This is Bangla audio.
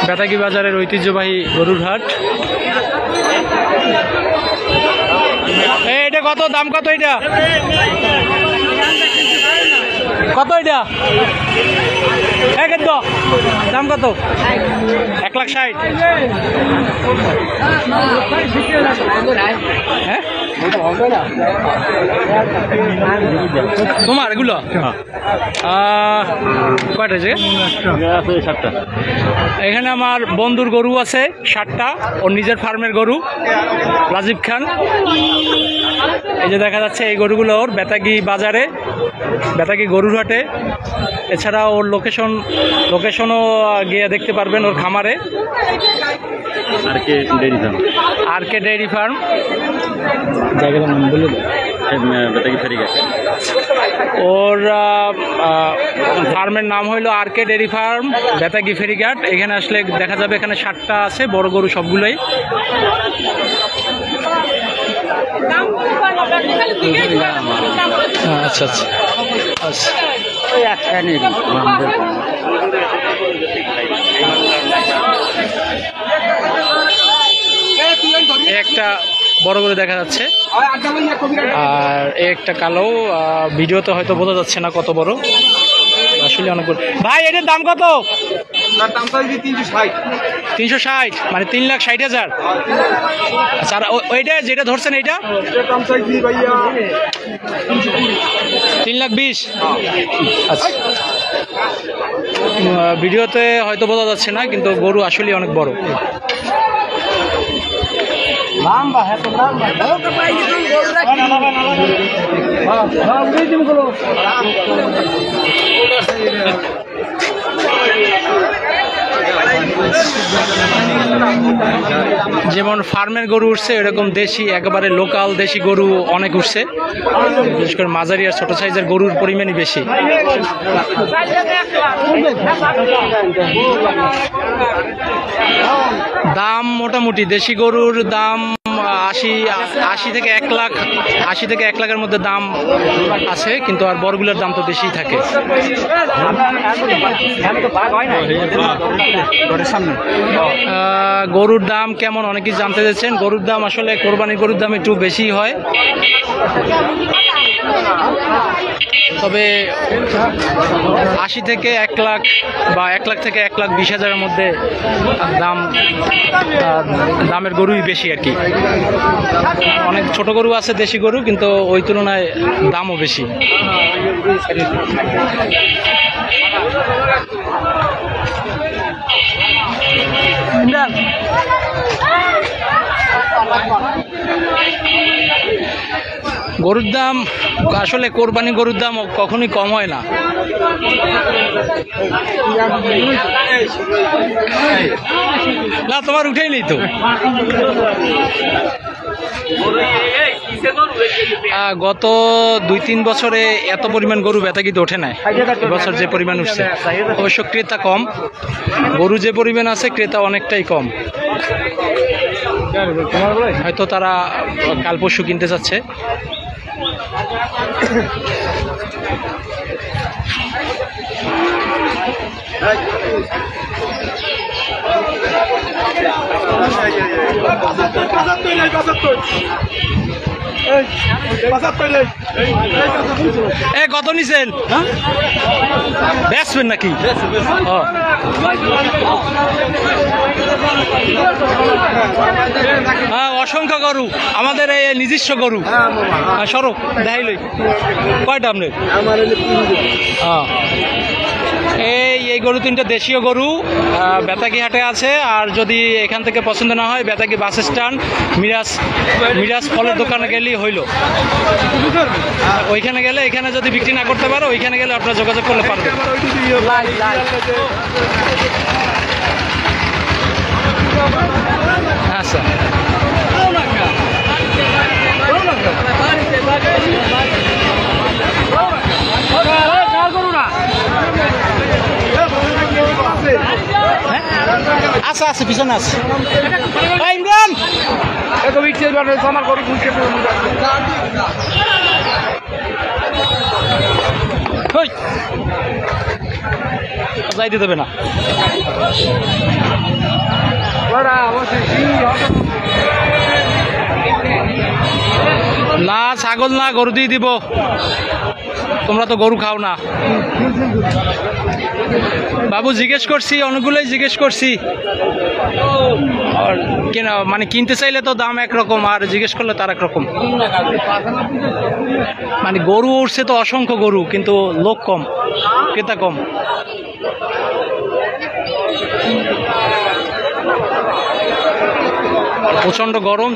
বেতাগী বাজারের ঐতিহ্যবাহী গরুর হাট। এটা কত দাম, কত এটা, কত এটা দাম কত? 1,60,000। হ্যাঁ তোমার এগুলো কয়টা? 7টা। এখানে আমার বন্ধুর গরু আছে 7টা, ওর নিজের ফার্মের গরু, রাজীব খান। এই যে দেখা যাচ্ছে এই গরুগুলো ওর বেতাগী বাজারে, বেতাগী গরুর হাটে। এছাড়া ওর লোকেশনও গিয়ে দেখতে পারবেন ওর খামারে। আরকে ডেইরি ফার্ম জায়গাটার নাম বলে বেতাগী ফেরিঘাট। ওর ফার্মের নাম হইল আরকে ডেইরি ফার্ম, বেতাগী ফেরিঘাট। এখানে আসলে দেখা যাবে এখানে 7টা আছে বড় গরু সবগুলোই। আচ্ছা আচ্ছা আচ্ছা। একটা বড় করে দেখা যাচ্ছে আর একটা কালো। ভিডিওতে হয়তো বোঝা যাচ্ছে না কত বড়, আসলে অনেক বড়। ভাই এটার দাম কত? 360, মানে 3,60,000। আচ্ছা, আর ওইটা যেটা ধরছেন এইটা 3,20,000। আচ্ছা, ভিডিওতে হয়তো বোঝা যাচ্ছে না, কিন্তু গরু আসলে অনেক বড়। যেমন ফার্মের গরু উঠছে, এরকম দেশি একেবারে লোকাল দেশি গরু অনেক উঠছে। বিশেষ করে মাঝারি আর ছোট সাইজের গরুর পরিমাণই বেশি। দাম মোটামুটি দেশি গরুর দাম 80 থেকে 1 লাখ, 80 থেকে 1 লাখের মধ্যে দাম আছে, কিন্তু আর বড়গুলোর দাম তো বেশিই থাকে। গরুর দাম কেমন অনেকেই জানতে চাচ্ছেন। গরুর দাম আসলে কোরবানির গরুর দাম একটু বেশি হয়, তবে 80 থেকে 1 লাখ বা 1 লাখ থেকে 1,20,000-এর মধ্যে দামের গরুই বেশি আর কি। অনেক ছোট গরু আছে দেশি গরু, কিন্তু ওই তুলনায় দামও বেশি। গরুর দাম আসলে কোরবানি গরুর দাম কখনোই কম হয় না। না তোমার উঠেই নেই তো। গত 2-3 বছরে এত পরিমাণ গরু বেতাগীতে ওঠে নাই। এবছর যে পরিমাণ উঠছে, অবশ্য ক্রেতা কম। গরু যে পরিমাণ আছে, ক্রেতা অনেকটাই কম। হয়তো তারা কাল পরশু কিনতে চাচ্ছে। কত নিছেন? বেচবেন নাকি? হ্যাঁ, অসংখ্য গরু আমাদের এই নিজস্ব গরু। সরো দেখাইলই কয়টা আপনার? এই গরু 3টা দেশীয় গরু বেতাগী হাটে আছে। আর যদি এখান থেকে পছন্দ না হয়, বেতাগী বাস স্ট্যান্ড মিরাজ ফলের দোকানে গেলেই হইল। ওইখানে গেলে, এখানে যদি বিক্রি না করতে পারো, ওইখানে গেলে আপনারা যোগাযোগ করলে পারবেন। আচ্ছা, আচ্ছা আছে, পিছনে আছে। ইমরান যাইতে দেবে না। না ছাগল না, গরু দিয়ে দিব। তোমরা তো গরু খাও না। বাবু জিজ্ঞেস করছি, অনেকগুলোই জিজ্ঞেস করছি। আর কেন মানে কিনতে চাইলে তো দাম একরকম, আর জিজ্ঞেস করলে তার একরকম। মানে গরু উঠছে তো অসংখ্য গরু, কিন্তু লোক কম, ক্রেতা কম। প্রচণ্ড গরম।